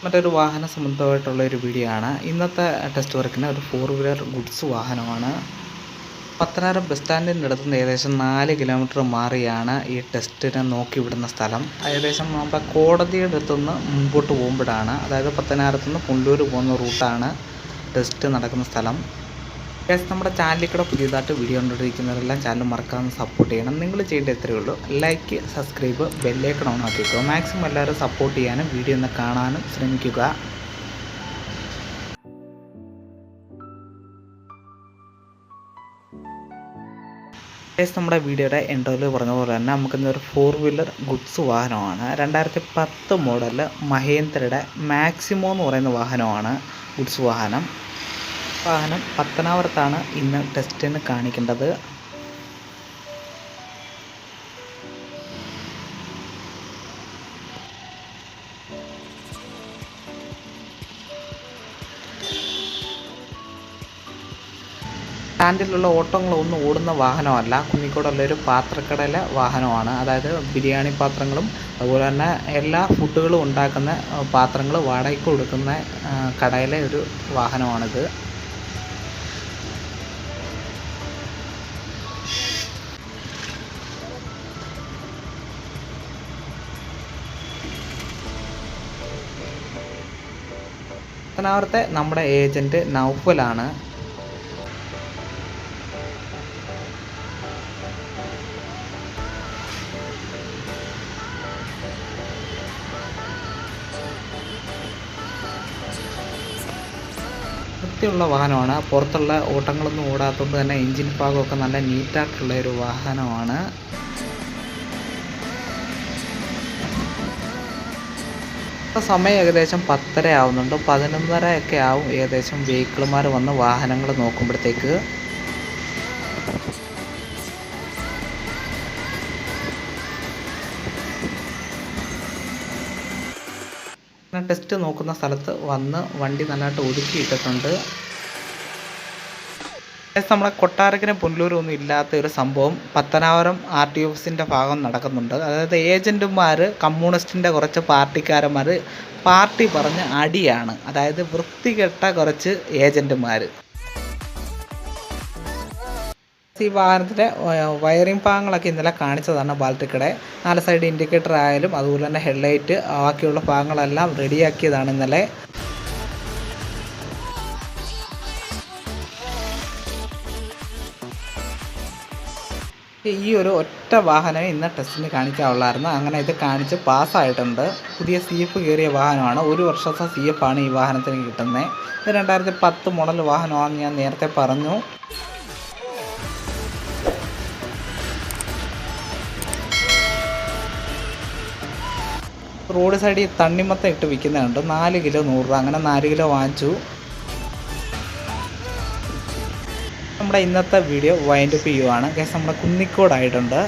മറ്റൊരു വാഹന സംബന്ധമായിട്ടുള്ള ഒരു വീഡിയോ ആണ്. ഇന്നത്തെ ടെസ്റ്റ് വർക്കിന് ഒരു 4 വീലർ ഗുഡ്സ് വാഹനമാണ്. പത്തനാപുരം ബസ് സ്റ്റാൻഡിൻ്റെ അടുത്ത് നിന്ന് ഏകദേശം 4 കിലോമീറ്റർ മാറിയാണ് ഈ ടെസ്റ്റിനെ നോക്കി വിടുന്ന സ്ഥലം. ഏകദേശം നമ്മുടെ കോടതിയുടെ അടുത്തുനിന്ന് മുൻപോട്ട് പോകുമ്പോഴാണ്, അതായത് പത്തനാപുരത്ത് നിന്ന് പുനലൂർ പോകുന്ന റൂട്ടാണ് ടെസ്റ്റ് നടക്കുന്ന സ്ഥലം. നമ്മുടെ ചാനലിൽ കൂടെ പുതിയതായിട്ട് വീഡിയോ കണ്ടുകൊണ്ടിരിക്കുന്നവരെല്ലാം ചാനൽ മറക്കാതെ സപ്പോർട്ട് ചെയ്യണം. നിങ്ങൾ ചെയ്യേണ്ട ഇത്രയേ ഉള്ളൂ: ലൈക്ക്, സബ്സ്ക്രൈബ്, ബെല്ലൈക്കൺ ഓൺ ആക്കിക്കോ. മാക്സിമം എല്ലാവരും സപ്പോർട്ട് ചെയ്യാനും വീഡിയോ ഒന്ന് കാണാനും ശ്രമിക്കുക. നമ്മുടെ വീഡിയോയുടെ എൻട്രോയിൽ പറഞ്ഞ പോലെ തന്നെ നമുക്കിന്നൊരു 4 വീലർ ഗുഡ്സ് വാഹനമാണ്. 2010 മോഡൽ മഹേന്ദ്രയുടെ മാക്സിമോ എന്ന് പറയുന്ന വാഹനമാണ് ഗുഡ്സ് വാഹനം. പത്തനാപുരത്താണ് ഇന്ന് ടെസ്റ്റിന് കാണിക്കേണ്ടത്. സ്റ്റാൻഡിലുള്ള ഓട്ടങ്ങളൊന്നും ഓടുന്ന വാഹനമല്ല, കുന്നിക്കോടുള്ളൊരു പാത്രക്കടയിലെ വാഹനമാണ്. അതായത് ബിരിയാണി പാത്രങ്ങളും അതുപോലെ തന്നെ എല്ലാ ഫുഡുകളും ഉണ്ടാക്കുന്ന പാത്രങ്ങൾ വാടകയ്ക്ക് കൊടുക്കുന്ന കടയിലെ ഒരു വാഹനമാണിത്. പത്തനാപുരത്തെ നമ്മുടെ ഏജൻറ്റ് നൗഫലാണ്. വൃത്തിയുള്ള വാഹനമാണ്. പുറത്തുള്ള ഓട്ടങ്ങളൊന്നും ഓടാത്തതുകൊണ്ട് തന്നെ എൻജിൻ ഭാഗമൊക്കെ നല്ല നീറ്റായിട്ടുള്ള ഒരു വാഹനമാണ്. സമയം ഏകദേശം 10:30 ആവുന്നുണ്ട്. 11:30 ഒക്കെ ആവും ഏകദേശം വെഹിക്കിൾമാർ വന്ന് വാഹനങ്ങൾ നോക്കുമ്പോഴത്തേക്ക്. ടെസ്റ്റ് നോക്കുന്ന സ്ഥലത്ത് വന്ന് വണ്ടി നല്ലതായിട്ട് ഒതുക്കിയിട്ടിട്ടുണ്ട്. നമ്മുടെ കൊട്ടാരക്കര പുനലൂരൊന്നും ഇല്ലാത്ത ഒരു സംഭവം പത്തനാപുരം RTO ഓഫീസിൻ്റെ ഭാഗം നടക്കുന്നുണ്ട്. അതായത് ഏജൻറ്റുമാർ, കമ്മ്യൂണിസ്റ്റിൻ്റെ കുറച്ച് പാർട്ടിക്കാരന്മാർ പാർട്ടി പറഞ്ഞ് അടിയാണ്. അതായത് വൃത്തികെട്ട കുറച്ച് ഏജൻറ്റുമാർ. ഈ വാഹനത്തിൻ്റെ വയറിംഗ് ഭാഗങ്ങളൊക്കെ ഇന്നലെ കാണിച്ചതാണ് ബാലറ്റിക്കടെ. 4 സൈഡ് ഇൻഡിക്കേറ്റർ ആയാലും അതുപോലെ തന്നെ ഹെഡ്ലൈറ്റ്, ബാക്കിയുള്ള ഭാഗങ്ങളെല്ലാം റെഡിയാക്കിയതാണ് ഇന്നലെ. ഈ ഒരു ഒറ്റ വാഹനം ഇന്ന് ടെസ്റ്റിന് കാണിക്കാനുള്ളായിരുന്നു. അങ്ങനെ ഇത് കാണിച്ച് പാസ്സായിട്ടുണ്ട്. പുതിയ CF കയറിയ വാഹനമാണ്. 1 വർഷത്തെ CF ആണ് ഈ വാഹനത്തിന് കിട്ടുന്നത്. ഇത് 2010 മോഡൽ വാഹനമാണെന്ന് ഞാൻ നേരത്തെ പറഞ്ഞു. റോഡ് സൈഡിൽ തണ്ണിമത്തം ഇട്ട് വിൽക്കുന്നുണ്ട്. 4 കിലോ 100 രൂപ. അങ്ങനെ 4 കിലോ വാങ്ങിച്ചു. നമ്മുടെ ഇന്നത്തെ വീഡിയോ വൈൻഡപ്പ് ചെയ്യുവാണ്. നമ്മുടെ കുന്നിക്കോടായിട്ടുണ്ട്.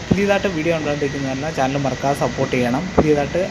പുതിയതായിട്ട് വീഡിയോ കണ്ടുകൊണ്ടിരിക്കുന്നതല്ല ചാനൽ മറക്കാതെ സപ്പോർട്ട് ചെയ്യണം. പുതിയതായിട്ട്